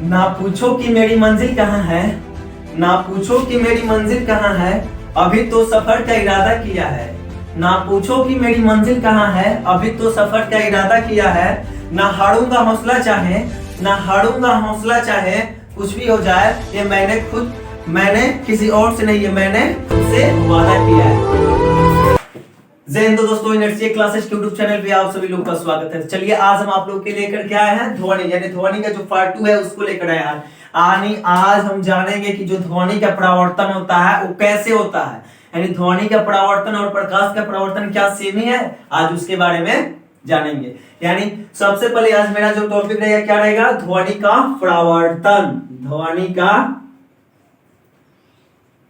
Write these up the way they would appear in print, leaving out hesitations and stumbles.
ना पूछो कि मेरी मंजिल कहाँ है, ना पूछो कि मेरी मंजिल कहाँ है, अभी तो सफर का इरादा किया है। ना पूछो कि मेरी मंजिल कहाँ है, अभी तो सफर का इरादा किया है। ना हारूंगा हौसला चाहे, ना हारूंगा हौसला चाहे, कुछ भी हो जाए, ये मैंने किसी और से नहीं, ये मैंने खुद से वादा किया है। जय हिंद दोस्तों, इनर्जी क्लासेस यूट्यूब चैनल पे आप सभी लोग का स्वागत है। चलिए आज हम आप लोग के लेकर के आए हैं ध्वनि, यानी ध्वनि का जो पार्ट 2 है उसको लेकर आए हैं। आज हम जानेंगे कि जो ध्वनि का परावर्तन होता है वो कैसे होता है, यानी ध्वनि का परावर्तन और प्रकाश का परावर्तन क्या सेम ही है, आज उसके बारे में जानेंगे। यानी सबसे पहले आज मेरा जो टॉपिक रहेगा क्या रहेगा, ध्वनि का परावर्तन। ध्वनि का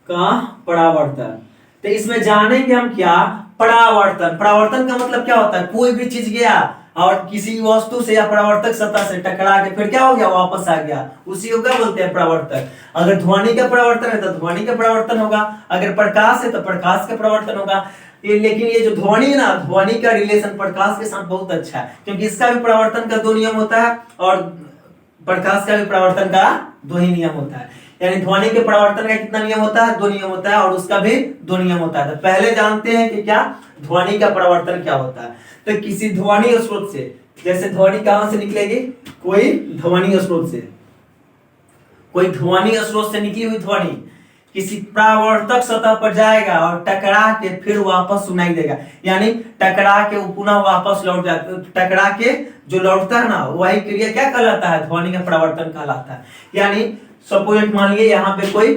परावर्तन, तो इसमें जानेंगे हम क्या, परावर्तन। परावर्तन का मतलब क्या होता है, कोई भी चीज गया और किसी वस्तु से या परावर्तक सतह से टकरा के फिर क्या हो गया, वापस आ गया, उसी को क्या बोलते हैं, परावर्तन। अगर ध्वनि का परावर्तन है तो ध्वनि का परावर्तन होगा, अगर प्रकाश है तो प्रकाश का परावर्तन होगा। लेकिन ये जो ध्वनि है ना, ध्वनि का रिलेशन प्रकाश के साथ बहुत अच्छा है, क्योंकि इसका भी परावर्तन का 2 नियम होता है और प्रकाश का भी परावर्तन का 2 ही नियम होता है। यानी ध्वनि के परावर्तन का कितना नियम होता है, 2 नियम होता है, और उसका भी 2 नियम होता है। तो पहले जानते हैं कि क्या ध्वनि का परावर्तन क्या होता है। तो किसी ध्वनि स्रोत से, जैसे ध्वनि कहां से निकलेगी, कोई ध्वनि स्रोत से, कोई ध्वनि स्रोत से निकली हुई ध्वनि किसी परावर्तक सतह पर जाएगा और टकरा के फिर वापस सुनाई देगा। यानी टकरा के वो पुनः वापस लौट जाता, टकरा के जो लौटता है ना, वही क्रिया क्या कहलाता है, ध्वनि का परावर्तन कहलाता है। यानी सपोज मान लीजिए यहाँ पे कोई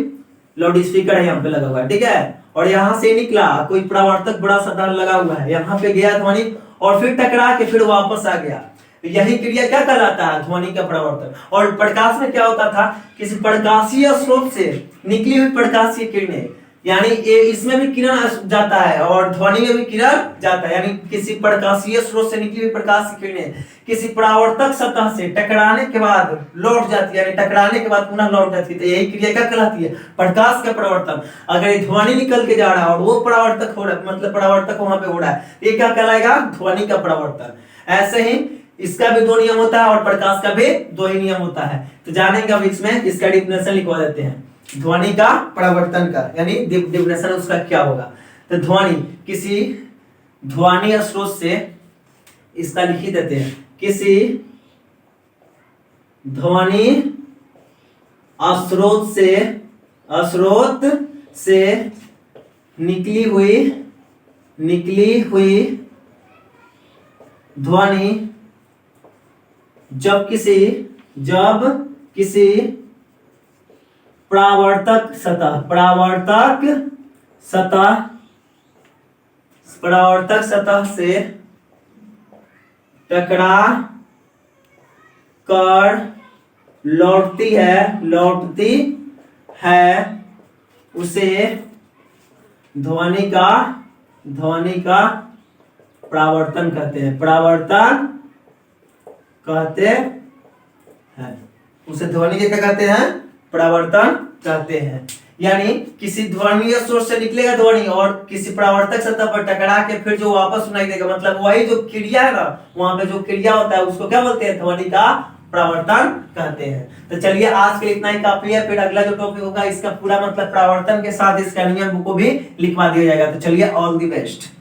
लाउड स्पीकर है, यहाँ पे लगा हुआ है, ठीक है, और यहाँ से निकला कोई परावर्तक बड़ा सा तार लगा हुआ है, यहाँ पे गया ध्वनि और फिर टकरा के फिर वापस आ गया, यही क्रिया क्या कहलाता है, ध्वनि का परावर्तन। और प्रकाश में क्या होता था, किसी प्रकाशीय स्रोत से निकली हुई प्रकाशीय किरणें, यानी इसमें भी किरण जाता है और ध्वनि में भी किरण जाता है, यानी किसी प्रकाशीय स्रोत से निकली हुई प्रकाश की किरणें किसी परावर्तक सतह से टकराने के बाद लौट जाती है, यानी टकराने के बाद पुनः लौट जाती है, तो यही क्रिया क्या कहलाती है, प्रकाश का परावर्तन। अगर ध्वनि निकल के जा रहा है और वो परावर्तक हो रहा है, मतलब परावर्तक वहां पे हो रहा है, ये क्या कहलाएगा, ध्वनि का परावर्तन। ऐसे ही इसका भी 2 नियम होता है और प्रकाश का भी 2 ही नियम होता है। तो जानेंगे अब इसमें, इसका डिफिनेशन लिखवा देते हैं ध्वनि का परावर्तन का, यानी डिफिनेशन उसका क्या होगा। तो ध्वनि, किसी ध्वनि स्रोत से, इसका लिख ही देते हैं, किसी ध्वनि स्रोत से निकली हुई ध्वनि जब किसी परावर्तक सतह से टकरा कर लौटती है उसे ध्वनि का परावर्तन कहते हैं, उसे ध्वनि के क्या कहते हैं, परावर्तन कहते हैं। यानी किसी ध्वनि स्रोत से निकलेगा ध्वनि और किसी परावर्तक सतह पर टकरा के फिर जो वापस सुनाई देगा, मतलब वही जो क्रिया है ना, वहां पे जो क्रिया होता है उसको क्या बोलते हैं, ध्वनि का परावर्तन कहते हैं। तो चलिए आज के लिए इतना ही काफी है, फिर अगला जो टॉपिक होगा इसका पूरा मतलब परावर्तन के साथ इसका नियम को भी लिखवा दिया जाएगा। तो चलिए, ऑल द बेस्ट।